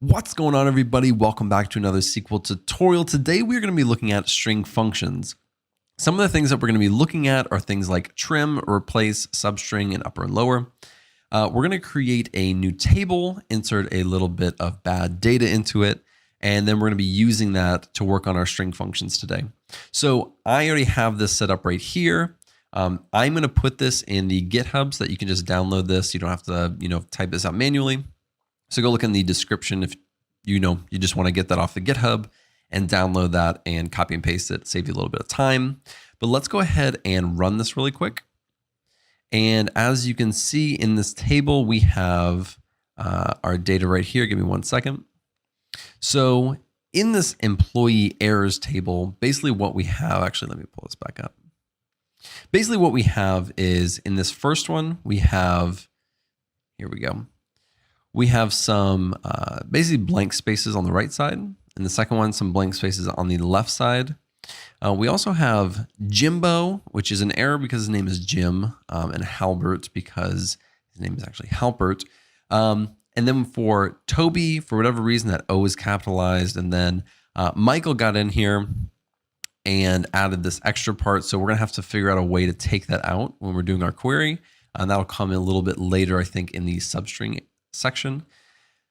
What's going on, everybody? Welcome back to another SQL tutorial. Today, we're going to be looking at string functions. Some of the things that we're going to be looking at are things like trim, replace, substring, and upper and lower. We're going to create a new table, insert a little bit of bad data into it, and then we're going to be using that to work on our string functions today. So I already have this set up right here. I'm going to put this in the GitHub so that you can just download this. You don't have to, type this out manually. So go look in the description if you just want to get that off the GitHub and download that and copy and paste it, save you a little bit of time. But let's go ahead and run this really quick. And as you can see in this table, we have our data right here. Give me 1 second. So in this employee errors table, basically what we have, actually, let me pull this back up. Basically what we have is in this first one, we have, here we go. We have some basically blank spaces on the right side. And the second one, some blank spaces on the left side. We also have Jimbo, which is an error because his name is Jim, and Halbert because his name is actually Halpert. And then for Toby, for whatever reason, that O is capitalized. And then Michael got in here and added this extra part. So we're going to have to figure out a way to take that out when we're doing our query. And that'll come in a little bit later, I think, in the substring section.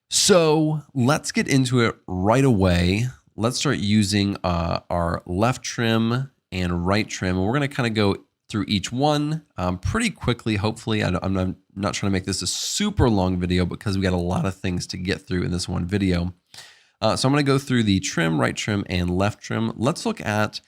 So let's get into it right away. Let's start using our left trim and right trim. And we're going to kind of go through each one pretty quickly, hopefully. I'm not trying to make this a super long video because we got a lot of things to get through in this one video. So I'm going to go through the trim, right trim, and left trim. Let's look at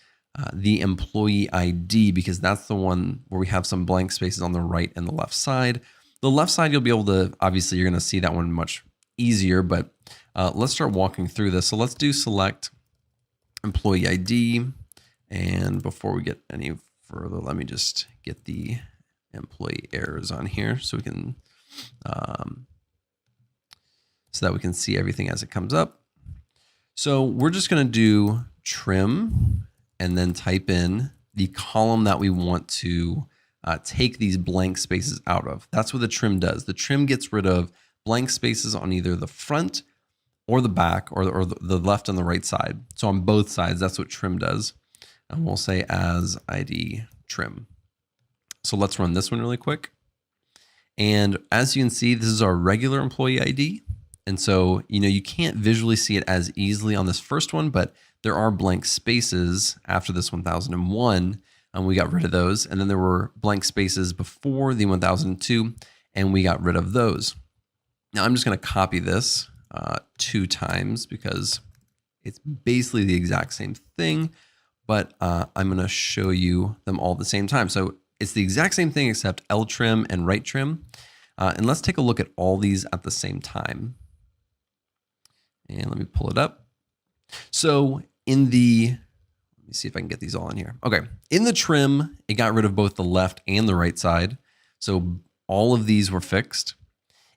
the employee ID because that's the one where we have some blank spaces on the right and the left side. The left side, you'll be able to, obviously, you're going to see that one much easier, but let's start walking through this. So let's do select employee ID. And before we get any further, let me just get the employee errors on here so we can, so that we can see everything as it comes up. So we're just going to do trim and then type in the column that we want to take these blank spaces out of. That's what the trim does. The trim gets rid of blank spaces on either the front or the back or the left and the right side. So on both sides, that's what trim does. And we'll say as ID trim. So let's run this one really quick. And as you can see, this is our regular employee ID. And so, you can't visually see it as easily on this first one, but there are blank spaces after this 1001. And we got rid of those. And then there were blank spaces before the 1002, and we got rid of those. Now I'm just going to copy this 2 times because it's basically the exact same thing, but I'm going to show you them all at the same time. So it's the exact same thing except L trim and right trim. And let's take a look at all these at the same time. And let me pull it up. So in the let me see if I can get these all in here. Okay. In the trim, it got rid of both the left and the right side. So all of these were fixed.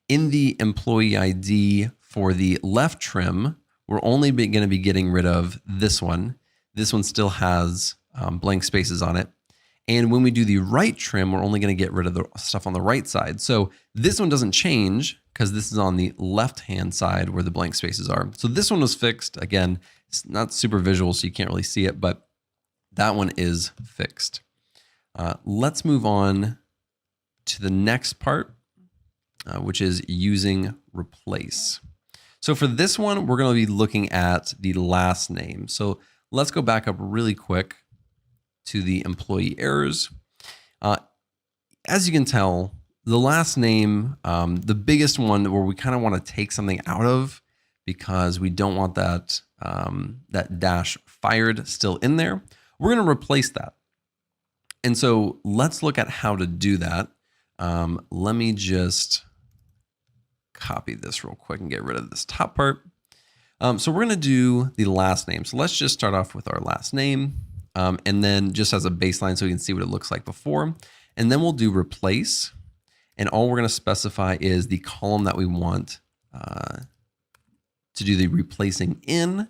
In the employee ID for the left trim, we're only going to be getting rid of this one. This one still has blank spaces on it. And when we do the right trim, we're only going to get rid of the stuff on the right side. So this one doesn't change because this is on the left-hand side where the blank spaces are. So this one was fixed. Again, it's not super visual, so you can't really see it, but that one is fixed. Let's move on to the next part, which is using replace. So for this one, we're going to be looking at the last name. So let's go back up really quick to the employee errors. As you can tell, the last name, the biggest one where we kind of want to take something out of because we don't want that, that dash fired still in there. We're going to replace that. And so let's look at how to do that. Let me just copy this real quick and get rid of this top part. So we're going to do the last name. So let's just start off with our last name. And then just as a baseline so we can see what it looks like before. And then we'll do replace. And all we're going to specify is the column that we want to do the replacing in.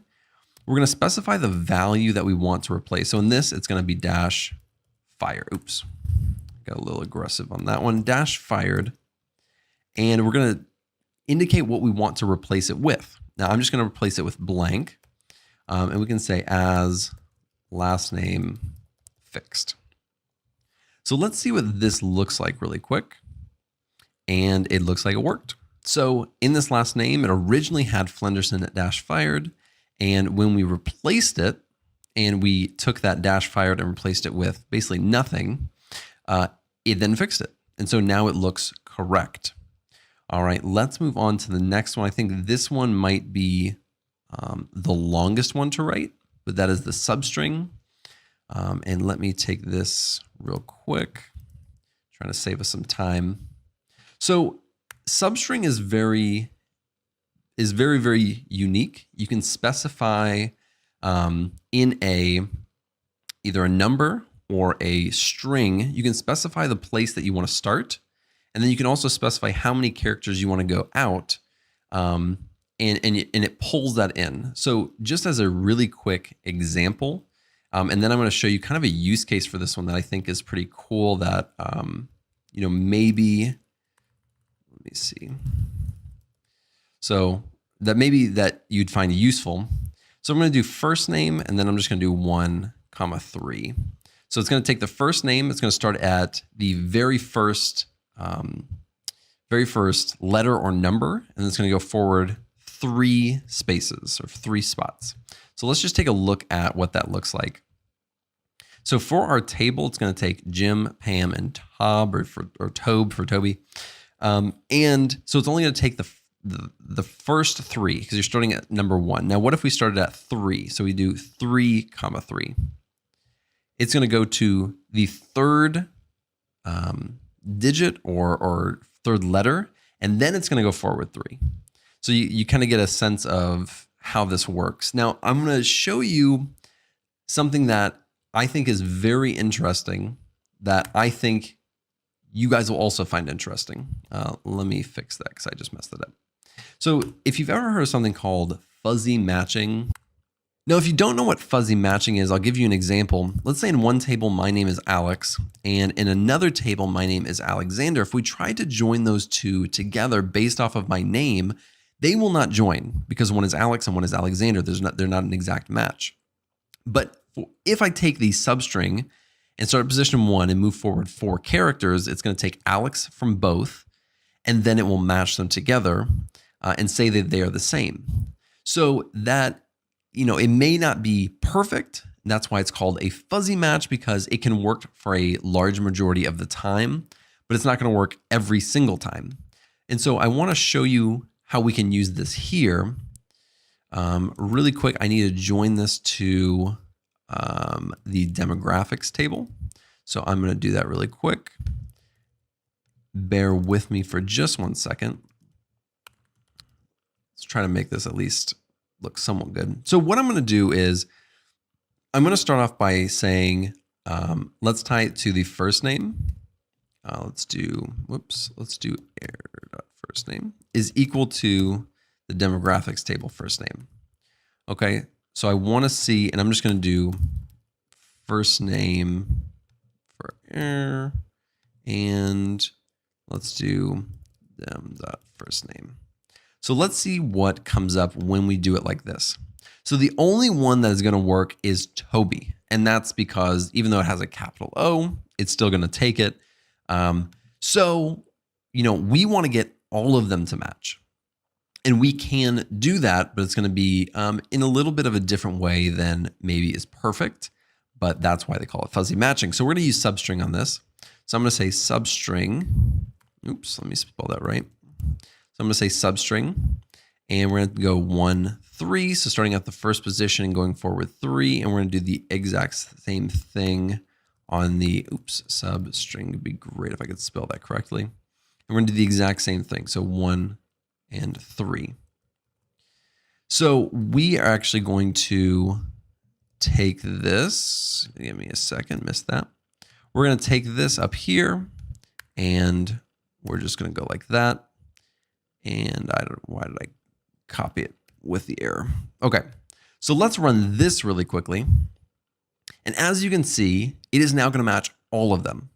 We're going to specify the value that we want to replace. So in this, it's going to be dash fire. Oops, got a little aggressive on that one. Dash fired. And we're going to indicate what we want to replace it with. Now I'm just going to replace it with blank. And we can say as last name fixed. So let's see what this looks like really quick. And it looks like it worked. So in this last name, it originally had Flenderson dash fired. And when we replaced it, and we took that dash fired and replaced it with basically nothing, it then fixed it. And so now it looks correct. All right, let's move on to the next one. I think this one might be the longest one to write, but that is the substring. And let me take this real quick, trying to save us some time. So substring is very, very unique. You can specify in either a number or a string, you can specify the place that you want to start. And then you can also specify how many characters you want to go out. And it pulls that in. So just as a really quick example, and then I'm going to show you kind of a use case for this one that I think is pretty cool that, maybe, let me see. So that maybe that you'd find useful. So I'm going to do first name, and then I'm just going to do 1, 3. So it's going to take the first name. It's going to start at the very first letter or number, and it's going to go forward 3 spaces or 3 spots. So let's just take a look at what that looks like. So for our table, it's going to take Jim, Pam, and Tob, or Tobe for Toby. And so it's only going to take the first 3 because you're starting at number 1. Now, what if we started at 3? So we do 3, 3. It's going to go to the third digit or third letter, and then it's going to go forward 3. So you kind of get a sense of how this works. Now, I'm going to show you something that I think is very interesting that I think you guys will also find interesting. Let me fix that because I just messed it up. So if you've ever heard of something called fuzzy matching. Now, if you don't know what fuzzy matching is, I'll give you an example. Let's say in one table, my name is Alex, and in another table, my name is Alexander. If we try to join those two together based off of my name, they will not join because one is Alex and one is Alexander. They're not an exact match. But if I take the substring and start at position 1 and move forward 4 characters, it's going to take Alex from both, and then it will match them together and say that they are the same. So that, it may not be perfect. And that's why it's called a fuzzy match, because it can work for a large majority of the time, but it's not going to work every single time. And so I want to show you how we can use this here. Really quick, I need to join this to the demographics table. So I'm going to do that really quick. Bear with me for just 1 second. Let's try to make this at least look somewhat good. So what I'm going to do is I'm going to start off by saying, let's tie it to the first name. Let's do error.first name is equal to the demographics table first name. Okay, so I want to see, and I'm just going to do first name for error, and let's do dem.first name. So let's see what comes up when we do it like this. So the only one that is going to work is Toby. And that's because even though it has a capital O, it's still going to take it. So, we want to get all of them to match. And we can do that, but it's going to be in a little bit of a different way than maybe is perfect. But that's why they call it fuzzy matching. So we're going to use substring on this. So I'm going to say substring. Oops, let me spell that right. So I'm going to say substring, and we're going to go 1, 3. So starting at the first position and going forward 3, and we're going to do the exact same thing on the, substring. It'd be great if I could spell that correctly. And we're going to do the exact same thing. So 1 and 3. So we are actually going to take this. Give me a second, missed that. We're going to take this up here, and we're just going to go like that. And why did I copy it with the error? Okay, so let's run this really quickly. And as you can see, it is now going to match all of them.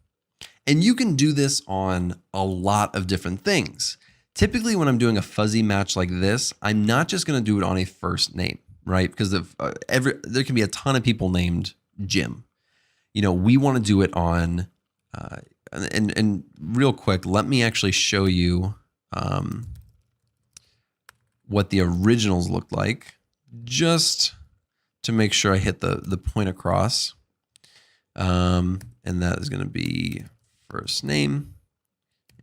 And you can do this on a lot of different things. Typically when I'm doing a fuzzy match like this, I'm not just going to do it on a first name, right? Because there can be a ton of people named Jim. We want to do it on, and real quick, let me actually show you what the originals looked like, just to make sure I hit the point across. And that is going to be first name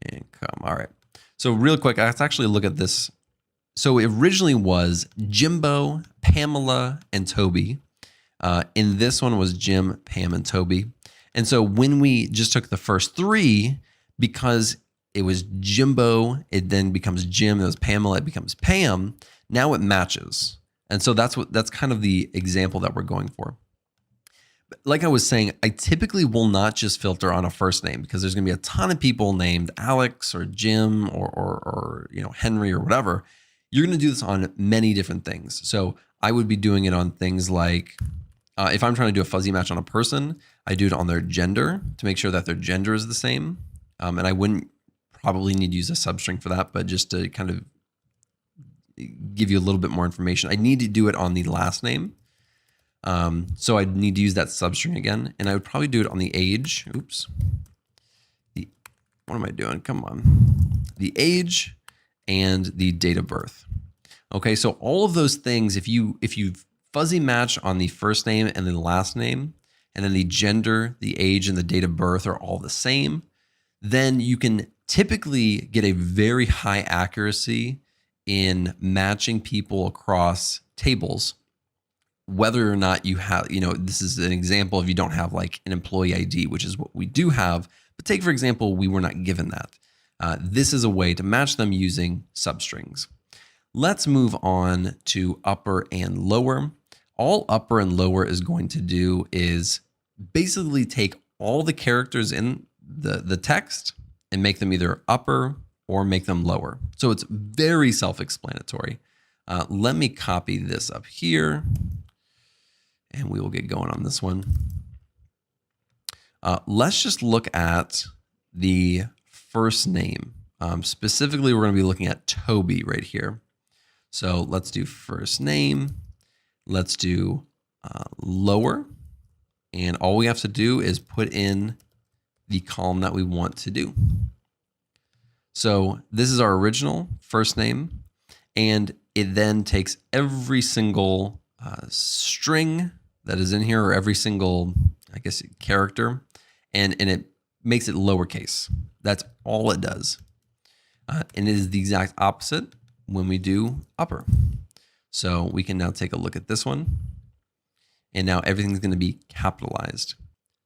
and come. All right. So real quick, let's actually look at this. So it originally was Jimbo, Pamela, and Toby. In this one was Jim, Pam, and Toby. And so when we just took the first three, because it was Jimbo, it then becomes Jim, it was Pamela, it becomes Pam. Now it matches. And so that's kind of the example that we're going for. Like I was saying, I typically will not just filter on a first name because there's going to be a ton of people named Alex or Jim or Henry or whatever. You're going to do this on many different things. So I would be doing it on things like if I'm trying to do a fuzzy match on a person, I do it on their gender to make sure that their gender is the same. And I wouldn't probably need to use a substring for that, but just to kind of give you a little bit more information, I need to do it on the last name. So I'd need to use that substring again, and I would probably do it on the age. Oops. What am I doing? Come on. The age and the date of birth. Okay, so all of those things, if you fuzzy match on the first name and the last name, and then the gender, the age, and the date of birth are all the same, then you can typically get a very high accuracy in matching people across tables, whether or not you have, this is an example if you don't have like an employee ID, which is what we do have. But take, for example, we were not given that. This is a way to match them using substrings. Let's move on to upper and lower. All upper and lower is going to do is basically take all the characters in the text and make them either upper or make them lower. So it's very self-explanatory. Let me copy this up here and we will get going on this one. Let's just look at the first name. Specifically, we're going to be looking at Toby right here. So let's do first name. Let's do lower. And all we have to do is put in the column that we want to do. So this is our original first name. And it then takes every single string that is in here, or every single, I guess, character, and it makes it lowercase. That's all it does. And it is the exact opposite when we do upper. So we can now take a look at this one. And now everything's going to be capitalized.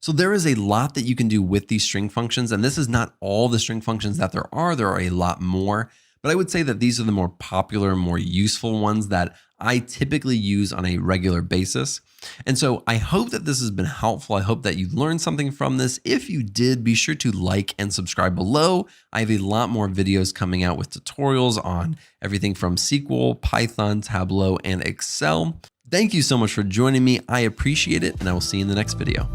So there is a lot that you can do with these string functions. And this is not all the string functions that there are. There are a lot more. But I would say that these are the more popular, more useful ones that I typically use on a regular basis. And so I hope that this has been helpful. I hope that you learned something from this. If you did, be sure to like and subscribe below. I have a lot more videos coming out with tutorials on everything from SQL, Python, Tableau, and Excel. Thank you so much for joining me. I appreciate it, and I will see you in the next video.